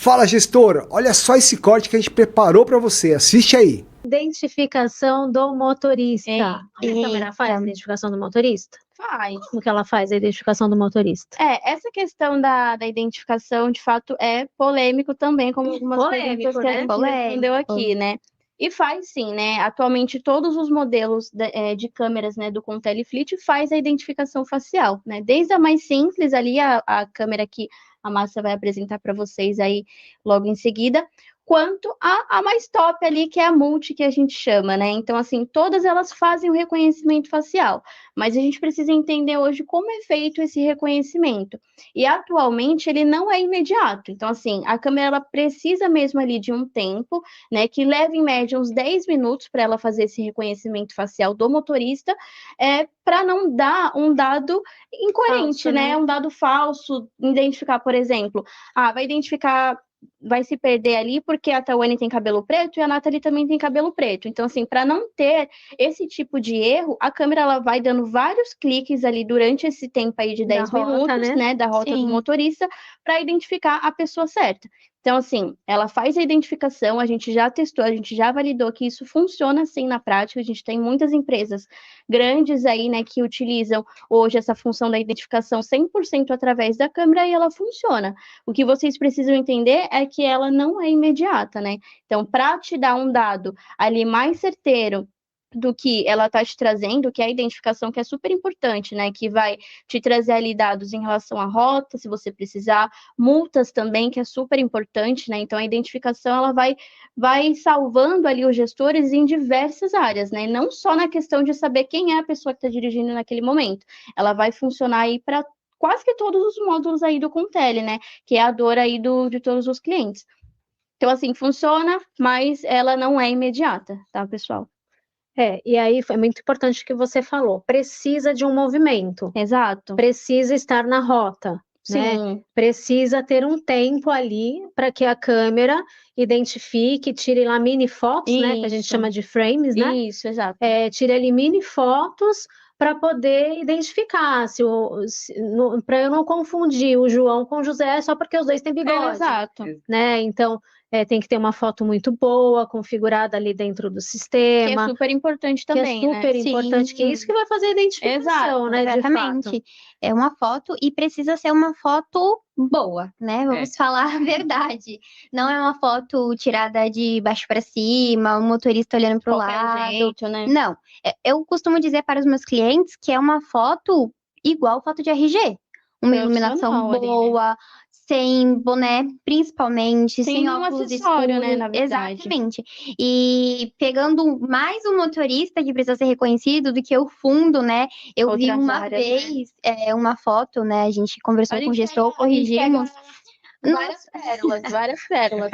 Fala, gestor! Olha só esse corte que a gente preparou para você. Assiste aí. Identificação do motorista. A câmera faz a identificação do motorista? Faz. Como que ela faz a identificação do motorista? Essa questão da identificação, de fato, é polêmico também, como algumas perguntas que a gente respondeu aqui, né? E faz sim, né? Atualmente, todos os modelos de câmeras, né, do Contele-Fleet faz a identificação facial, né? Desde a mais simples ali, a câmera que a Márcia vai apresentar para vocês aí logo em seguida, quanto a mais top ali, que é a multi, que a gente chama, né? Então, assim, todas elas fazem o reconhecimento facial, mas a gente precisa entender hoje como é feito esse reconhecimento. E, atualmente, ele não é imediato. Então, assim, a câmera, ela precisa mesmo ali de um tempo, né, que leva, em média, uns 10 minutos para ela fazer esse reconhecimento facial do motorista, para não dar um dado incoerente, falso, né? Um dado falso, identificar, por exemplo, vai identificar, vai se perder ali porque a Tawane tem cabelo preto e a Nathalie também tem cabelo preto. Então, assim, para não ter esse tipo de erro, a câmera, ela vai dando vários cliques ali durante esse tempo aí de 10 minutos, né, da rota do motorista, para identificar a pessoa certa. Então, assim, ela faz a identificação, a gente já testou, a gente já validou que isso funciona assim na prática. A gente tem muitas empresas grandes aí, né, que utilizam hoje essa função da identificação 100% através da câmera e ela funciona. O que vocês precisam entender é que ela não é imediata, né? Então, para te dar um dado ali mais certeiro do que ela está te trazendo, que é a identificação, que é super importante, né? Que vai te trazer ali dados em relação à rota, se você precisar, multas também, que é super importante, né? Então, a identificação, ela vai salvando ali os gestores em diversas áreas, né? Não só na questão de saber quem é a pessoa que está dirigindo naquele momento. Ela vai funcionar aí para quase que todos os módulos aí do Contele, né? Que é a dor aí de todos os clientes. Então, assim, funciona, mas ela não é imediata, tá, pessoal? E aí foi muito importante o que você falou. Precisa de um movimento. Exato. Precisa estar na rota. Né? Sim. Precisa ter um tempo ali para que a câmera identifique, tire lá mini fotos, né? Que a gente chama de frames, né? Isso, exato. Tire ali mini fotos para poder identificar, para eu não confundir o João com o José só porque os dois têm bigode. Exato. Né? Então, tem que ter uma foto muito boa, configurada ali dentro do sistema. Que é super importante também, que é super importante, Sim. que é isso que vai fazer a identificação, né? Exatamente. É uma foto e precisa ser uma foto boa, né? Vamos falar a verdade. Não é uma foto tirada de baixo para cima, o motorista olhando para o lado. Jeito, né? Não. Eu costumo dizer para os meus clientes que é uma foto igual foto de RG. Uma iluminação boa, sem boné, principalmente, sem óculos escuros, né, na verdade. Exatamente. E pegando mais o motorista que precisa ser reconhecido do que o fundo, né? Eu vi uma vez uma foto, né? A gente conversou com o gestor, corrigimos. Várias pérolas.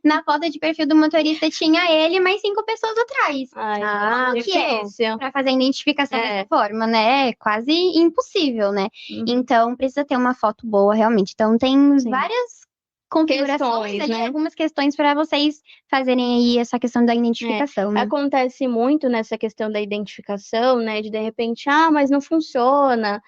Na foto de perfil do motorista tinha ele, mais 5 pessoas atrás. Para fazer a identificação dessa forma, né? É quase impossível, né? Então, precisa ter uma foto boa, realmente. Então, tem várias configurações, né? Algumas questões para vocês fazerem aí essa questão da identificação. Né? Acontece muito nessa questão da identificação, né? De repente, mas não funciona.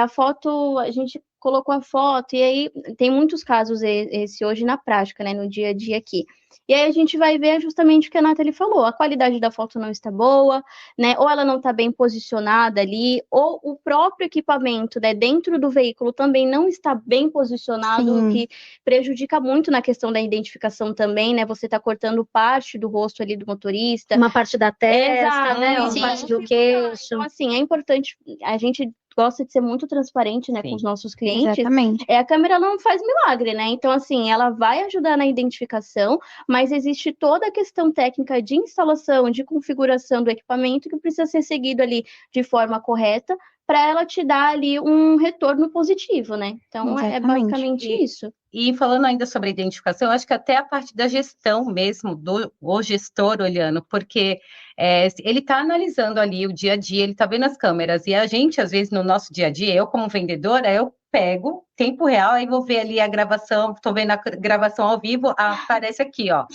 A foto, a gente colocou a foto, e aí tem muitos casos esse hoje na prática, né? No dia a dia aqui. E aí a gente vai ver justamente o que a Nathalie falou, a qualidade da foto não está boa, né? Ou ela não está bem posicionada ali, ou o próprio equipamento, né, dentro do veículo também não está bem posicionado, o que prejudica muito na questão da identificação também, né? Você está cortando parte do rosto ali do motorista. Uma parte da testa, né? Uma parte do queixo. Então, assim, é importante, a gente gosta de ser muito transparente, né, com os nossos clientes. Exatamente. A câmera não faz milagre, né? Então, assim, ela vai ajudar na identificação, mas existe toda a questão técnica de instalação, de configuração do equipamento que precisa ser seguido ali de forma correta para ela te dar ali um retorno positivo, né? Então, é basicamente isso. E falando ainda sobre a identificação, eu acho que até a parte da gestão mesmo, do gestor olhando, porque ele está analisando ali o dia a dia, ele está vendo as câmeras, e a gente, às vezes, no nosso dia a dia, eu como vendedora, eu pego, tempo real, aí vou ver ali a gravação, estou vendo a gravação ao vivo, aparece aqui, ó,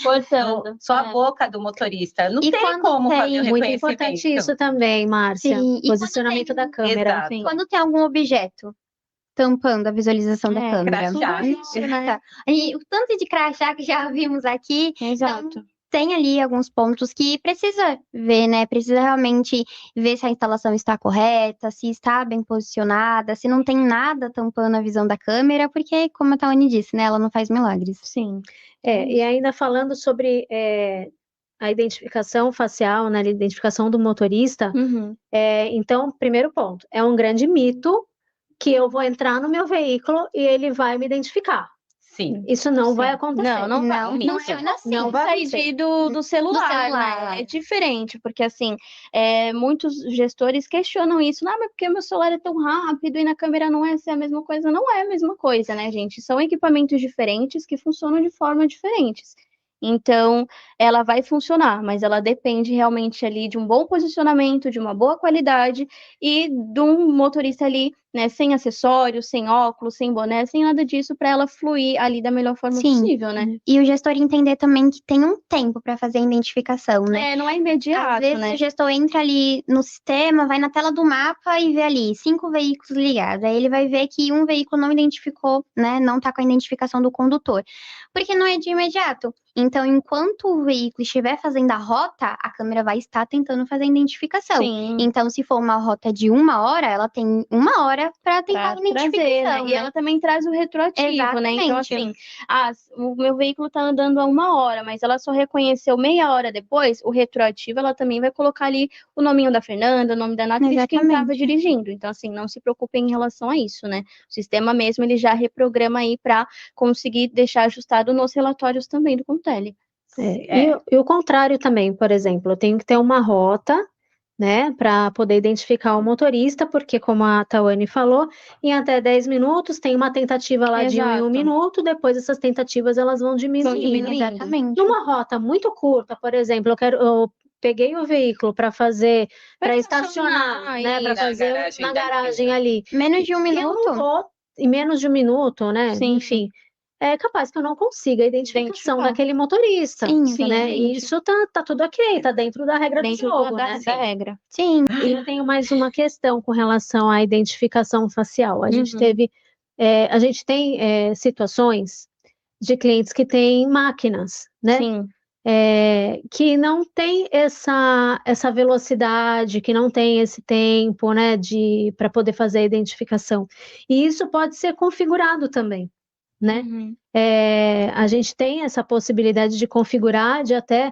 só a boca do motorista. Não tem como fazer o reconhecimento. Muito importante isso também, Márcia. Posicionamento da câmera. Quando tem algum objeto tampando a visualização da câmera. crachá. Tá. E o tanto de crachá que já vimos aqui, Exato. tem ali alguns pontos que precisa ver, né? Precisa realmente ver se a instalação está correta, se está bem posicionada, se não tem nada tampando a visão da câmera, porque, como a Tawane disse, né? Ela não faz milagres. Sim. E ainda falando sobre a identificação facial, né, a identificação do motorista, então, primeiro ponto, é um grande mito que eu vou entrar no meu veículo e ele vai me identificar. Sim. Isso não vai acontecer. Não funciona assim. Não vai sair do celular, né? É diferente, porque assim, muitos gestores questionam isso. Mas porque meu celular é tão rápido e na câmera não é a mesma coisa? Não é a mesma coisa, né, gente? São equipamentos diferentes que funcionam de formas diferentes. Então, ela vai funcionar, mas ela depende realmente ali de um bom posicionamento, de uma boa qualidade e de um motorista ali, né, sem acessórios, sem óculos, sem boné, sem nada disso, para ela fluir ali da melhor forma possível, né? E o gestor entender também que tem um tempo para fazer a identificação, né? Não é imediato, Às vezes né? o gestor entra ali no sistema, vai na tela do mapa e vê ali 5 veículos ligados. Aí ele vai ver que um veículo não identificou, né? Não tá com a identificação do condutor. Porque não é de imediato. Então, enquanto o veículo estiver fazendo a rota, a câmera vai estar tentando fazer a identificação. Sim. Então, se for uma rota de 1 hora, ela tem 1 hora para tentar a identificação. Trazer, né? Né? E ela também traz o retroativo, né? Então, assim, o meu veículo tá andando há 1 hora, mas ela só reconheceu meia hora depois, o retroativo, ela também vai colocar ali o nominho da Fernanda, o nome da Nath, de quem estava dirigindo. Então, assim, não se preocupem em relação a isso, né? O sistema mesmo, ele já reprograma aí para conseguir deixar ajustado nos relatórios também do Contele. E o contrário também, por exemplo, eu tenho que ter uma rota, né, para poder identificar o motorista, porque como a Tawane falou, em até 10 minutos tem uma tentativa lá de 1 em 1 minuto, depois essas tentativas elas vão diminuindo. Exatamente. Numa rota muito curta, por exemplo, eu peguei o veículo para estacionar, né, para fazer na garagem ali. Menos de 1 minuto? Eu não vou, em menos de 1 minuto, né, enfim, é capaz que eu não consiga a identificação daquele motorista, né? E isso tá tudo ok, tá dentro da regra do jogo, né? Da regra. Sim. E eu tenho mais uma questão com relação à identificação facial. A gente tem situações de clientes que têm máquinas, né? Sim. Que não tem essa velocidade, que não tem esse tempo, né, para poder fazer a identificação. E isso pode ser configurado também, né? A gente tem essa possibilidade de configurar, de até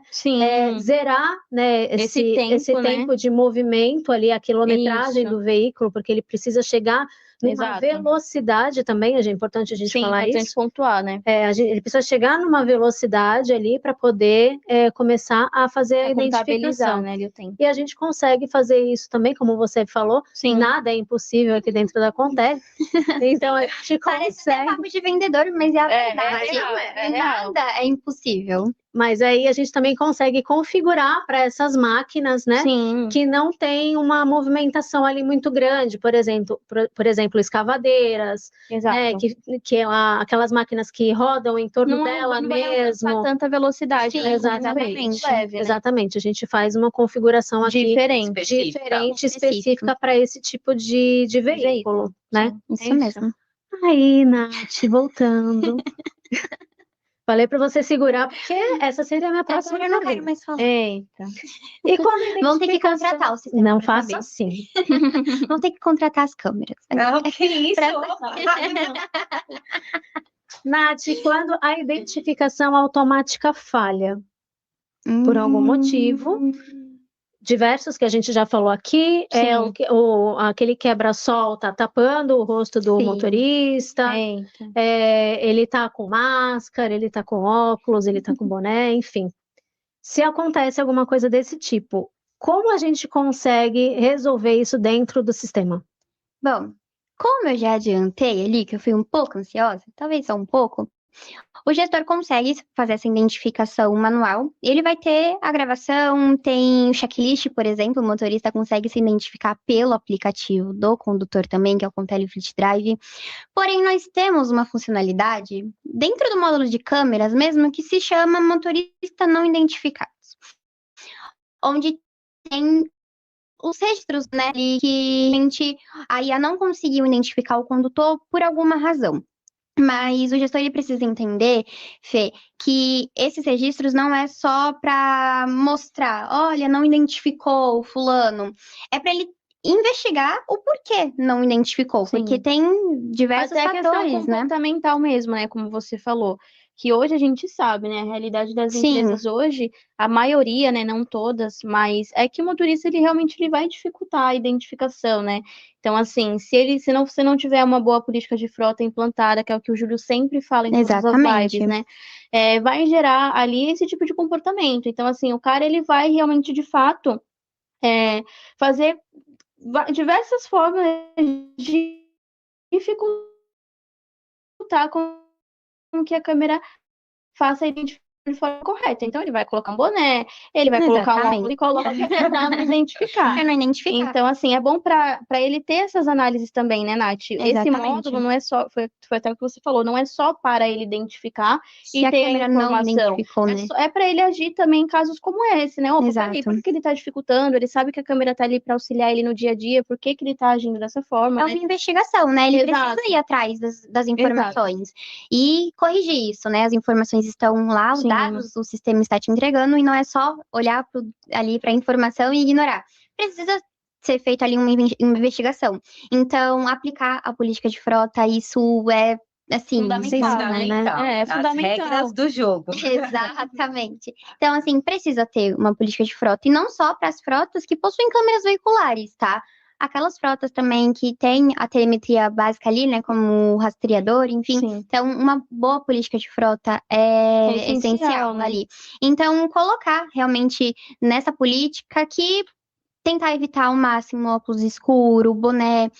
zerar, né, esse tempo de movimento ali, a quilometragem do veículo, porque ele precisa chegar numa velocidade também, é importante a gente falar isso. Importante pontuar, né? Ele precisa chegar numa velocidade ali para poder começar a fazer a identificação. Né, ali o tempo. E a gente consegue fazer isso também, como você falou, nada é impossível aqui dentro da Contele. Então a gente Parece até papo de vendedor, mas é a verdade. Nada é impossível. Mas aí a gente também consegue configurar para essas máquinas, né? Sim. Que não tem uma movimentação ali muito grande, por exemplo, escavadeiras, né? Que aquelas máquinas que rodam em torno dela mesmo. Não tanta velocidade. Sim, exatamente. Leve, né? Exatamente. A gente faz uma configuração aqui diferente, específica para esse tipo de veículo, né? Isso mesmo. Aí, Nath, voltando. Falei para você segurar, porque essa seria a minha próxima pergunta. Eu não quero mais falar. Eita. E quando vão ter que contratar o sistema. Não faça assim. Vão ter que contratar as câmeras. Não, que isso? Nath, quando a identificação automática falha, por algum motivo, diversos que a gente já falou aqui, aquele quebra-sol tá tapando o rosto do motorista, ele tá com máscara, ele tá com óculos, ele tá com boné, enfim. Se acontece alguma coisa desse tipo, como a gente consegue resolver isso dentro do sistema? Bom, como eu já adiantei ali, que eu fui um pouco ansiosa, talvez só um pouco, o gestor consegue fazer essa identificação manual. Ele vai ter a gravação, tem o checklist, por exemplo, o motorista consegue se identificar pelo aplicativo do condutor também, que é o Contele Fleet Drive. Porém, nós temos uma funcionalidade dentro do módulo de câmeras mesmo, que se chama motorista não identificados, onde tem os registros, né, e que a IA não conseguiu identificar o condutor por alguma razão. Mas o gestor ele precisa entender, Fê, que esses registros não é só para mostrar, olha, não identificou o fulano, é para ele investigar o porquê não identificou, Sim. porque tem diversos Até a questão fatores, né? comportamental mesmo, né, como você falou, que hoje a gente sabe, né, a realidade das Sim. empresas hoje, a maioria, né, não todas, mas é que o motorista ele realmente ele vai dificultar a identificação, né? Então, assim, se não tiver uma boa política de frota implantada, que é o que o Júlio sempre fala em todas as Exatamente. lives, né, vai gerar ali esse tipo de comportamento. Então, assim, o cara ele vai realmente, de fato, fazer diversas formas de dificultar com que a câmera faça a identificação de forma correta. Então, ele vai colocar um boné, ele vai colocar um óculos e coloca para não identificar. Pra não identificar. Então, assim, é bom para ele ter essas análises também, né, Nath? Esse Exatamente. módulo não é só, foi até o que você falou, não é só para ele identificar Se e a ter a câmera não informação. identificou, né? É para ele agir também em casos como esse, né? Opa, Exato. peraí, por que ele tá dificultando? Ele sabe que a câmera tá ali para auxiliar ele no dia a dia, por que ele tá agindo dessa forma, É né? uma investigação, né? Ele Exato. precisa ir atrás das informações e corrigir isso, né? As informações estão lá, os Sim. dados, o sistema está te entregando, e não é só olhar ali para a informação e ignorar. Precisa ser feita ali uma investigação. Então, aplicar a política de frota, isso é, assim, Fundamental, né? É fundamental. As regras do jogo. Exatamente. Então, assim, precisa ter uma política de frota, e não só para as frotas que possuem câmeras veiculares, tá? Aquelas frotas também que tem a telemetria básica ali, né, como o rastreador, enfim. Sim. Então, uma boa política de frota é essencial, né? ali. Então, colocar realmente nessa política que tentar evitar ao máximo óculos escuro, boné,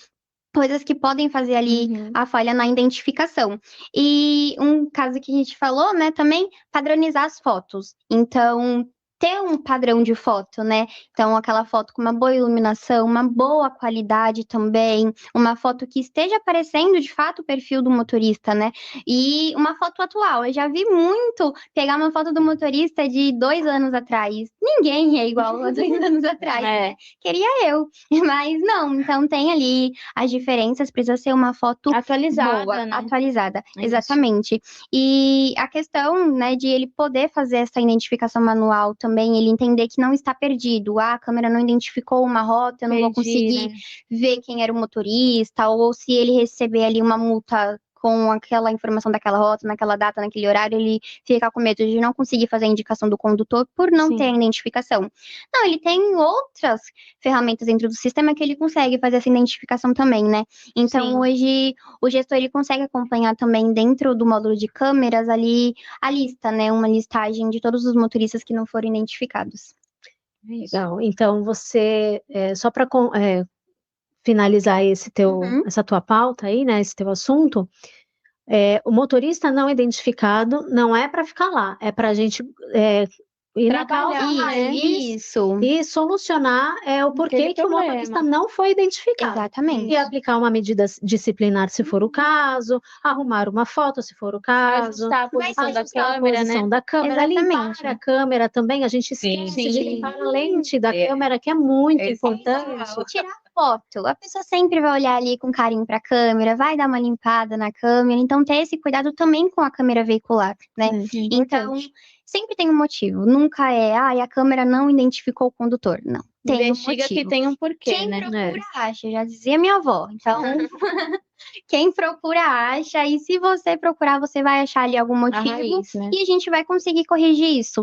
coisas que podem fazer ali a falha na identificação. E um caso que a gente falou, né, também, padronizar as fotos. Então, ter um padrão de foto, né? Então, aquela foto com uma boa iluminação, uma boa qualidade também, uma foto que esteja aparecendo, de fato, o perfil do motorista, né? E uma foto atual. Eu já vi muito pegar uma foto do motorista de 2 anos atrás. Ninguém é igual a 2 anos atrás, né? Queria eu, mas não. Então, tem ali as diferenças, precisa ser uma foto atualizada, boa, né? atualizada, Isso. exatamente. E a questão, né, de ele poder fazer essa identificação manual também, ele entender que não está perdido. A câmera não identificou uma rota, eu não vou conseguir ver quem era o motorista, ou se ele receber ali uma multa com aquela informação daquela rota, naquela data, naquele horário, ele fica com medo de não conseguir fazer a indicação do condutor por não ter a identificação. Não, ele tem outras ferramentas dentro do sistema que ele consegue fazer essa identificação também, né? Então, hoje, o gestor, ele consegue acompanhar também dentro do módulo de câmeras ali a lista, né? Uma listagem de todos os motoristas que não foram identificados. Legal. Então, você, só para finalizar essa tua pauta aí, né, esse teu assunto, o motorista não identificado não é para ficar lá, é para a gente ir na causa e solucionar o porquê que o motorista não foi identificado. Exatamente. E aplicar uma medida disciplinar se for o caso, arrumar uma foto se for o caso, ajustar a posição da câmera, limpar a câmera também, a gente esquece de limpar a lente da câmera, que é muito importante. Tirar foto, a pessoa sempre vai olhar ali com carinho para a câmera, vai dar uma limpada na câmera, então ter esse cuidado também com a câmera veicular, né? Então, sempre tem um motivo, nunca a câmera não identificou o condutor, não. Tem um motivo. Que tem um porquê, quem né? procura acha, já dizia minha avó. Então, quem procura acha, e se você procurar, você vai achar ali algum motivo, raiz, né? E a gente vai conseguir corrigir isso.